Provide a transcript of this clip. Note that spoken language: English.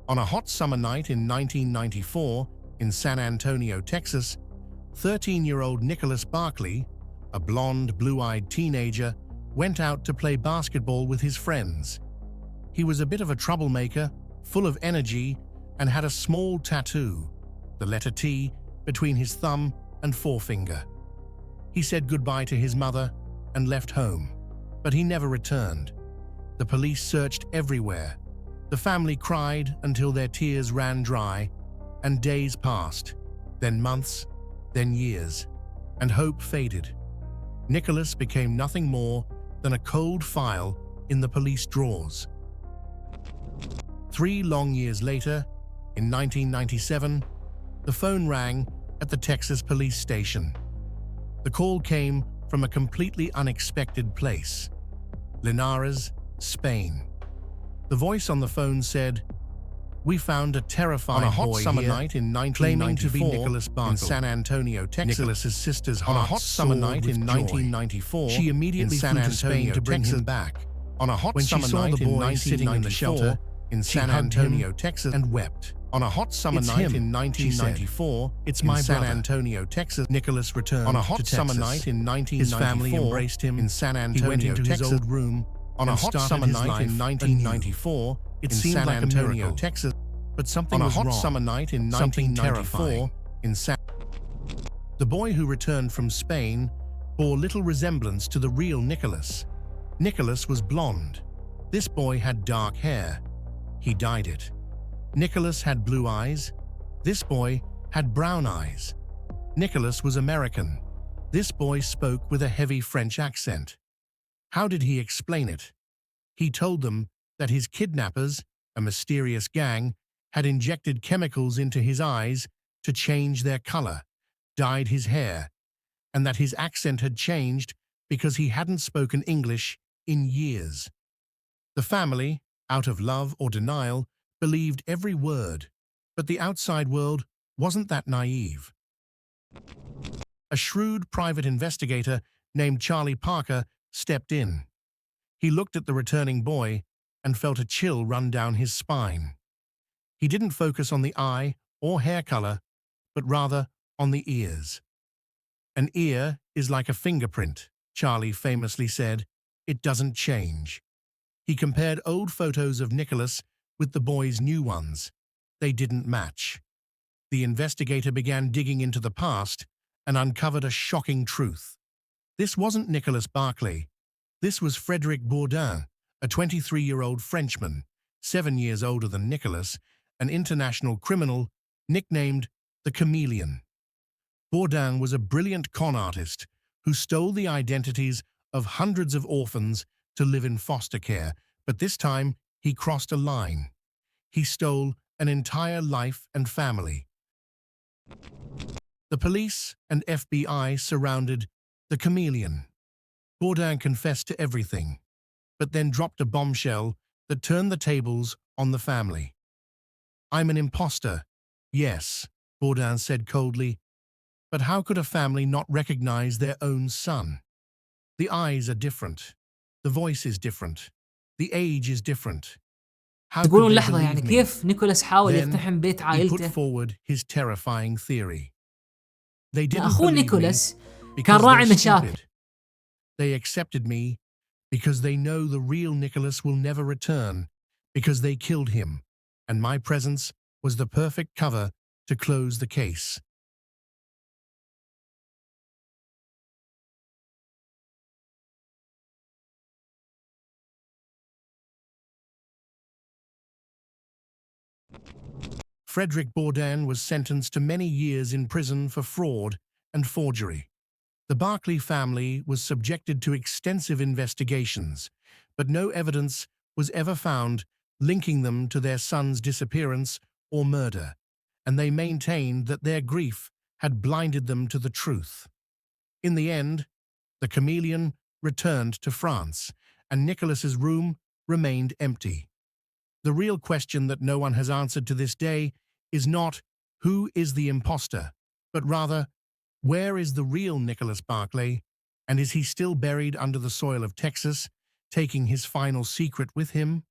On a hot summer night in 1994 in San Antonio, Texas, 13-year-old Nicholas Barclay, a blonde, blue-eyed teenager, went out to play basketball with his friends. He was a bit of a troublemaker, full of energy, and had a small tattoo, the letter T, between his thumb and forefinger. He said goodbye to his mother and left home, but he never returned. The police searched everywhere. The family cried until their tears ran dry, and days passed, then months, then years, and hope faded. Nicholas became nothing more than a cold file in the police drawers. 3 long years later, in 1997, the phone rang at the Texas police station. The call came from a completely unexpected place, Linares, Spain. The voice on the phone said, "We found a terrifying boy summer night in 1994 to be Nicholas Barkley in San Antonio, Texas." Nicholas's sister's heart on a hot summer night in 1994, she immediately flew to Spain to bring him back. On a hot summer night in 1994, sitting in the shelter in San Antonio, Texas, and wept. On a hot summer night in 1994, "It's my brother." San Antonio, Texas, Nicholas returned on a hot summer night in 1994. His family embraced him in San Antonio, he went into Texas, his old room. On a hot summer night in 1994, it seemed like Antonio, Texas, but something was wrong. On a hot summer night in 1994, in San, the boy who returned from Spain bore little resemblance to the real Nicholas. Nicholas was blonde. This boy had dark hair. He dyed it. Nicholas had blue eyes. This boy had brown eyes. Nicholas was American. This boy spoke with a heavy French accent. How did he explain it? He told them that his kidnappers, a mysterious gang, had injected chemicals into his eyes to change their color, dyed his hair, and that his accent had changed because he hadn't spoken English in years. The family, out of love or denial, believed every word, but the outside world wasn't that naive. A shrewd private investigator named Charlie Parker stepped in. He looked at the returning boy and felt a chill run down his spine. He didn't focus on the eye or hair color, but rather on the ears. "An ear is like a fingerprint," Charlie famously said. "It doesn't change." He compared old photos of Nicholas with the boy's new ones. They didn't match. The investigator began digging into the past and uncovered a shocking truth. This wasn't Nicholas Barclay. This was Frédéric Bourdin, a 23-year-old Frenchman, 7 years older than Nicholas, an international criminal nicknamed the Chameleon. Bourdin was a brilliant con artist who stole the identities of hundreds of orphans to live in foster care, but this time he crossed a line. He stole an entire life and family. The police and FBI surrounded the Chameleon. Bourdin confessed to everything, but then dropped a bombshell that turned the tables on the family. "I'm an imposter, yes," Bourdin said coldly, "but how could a family not recognize their own son? The eyes are different, the voice is different, the age is different. How could تقولون they لحظة يعني believe me?" كيف نيكولاس حاول Then يقتحم بيت he put عائلته؟ forward his terrifying theory. They didn't أخوه believe me نيكولاس كان because راعي they're مشاكل. stupid. They accepted me because they know the real Nicholas will never return, because they killed him, and my presence was the perfect cover to close the case. Frédéric Bourdin was sentenced to many years in prison for fraud and forgery. The Barkley family was subjected to extensive investigations, but no evidence was ever found linking them to their son's disappearance or murder, and they maintained that their grief had blinded them to the truth. In the end, the Chameleon returned to France, and Nicholas's room remained empty. The real question that no one has answered to this day is not who is the imposter, but rather where is the real Nicholas Barclay, and is he still buried under the soil of Texas, taking his final secret with him?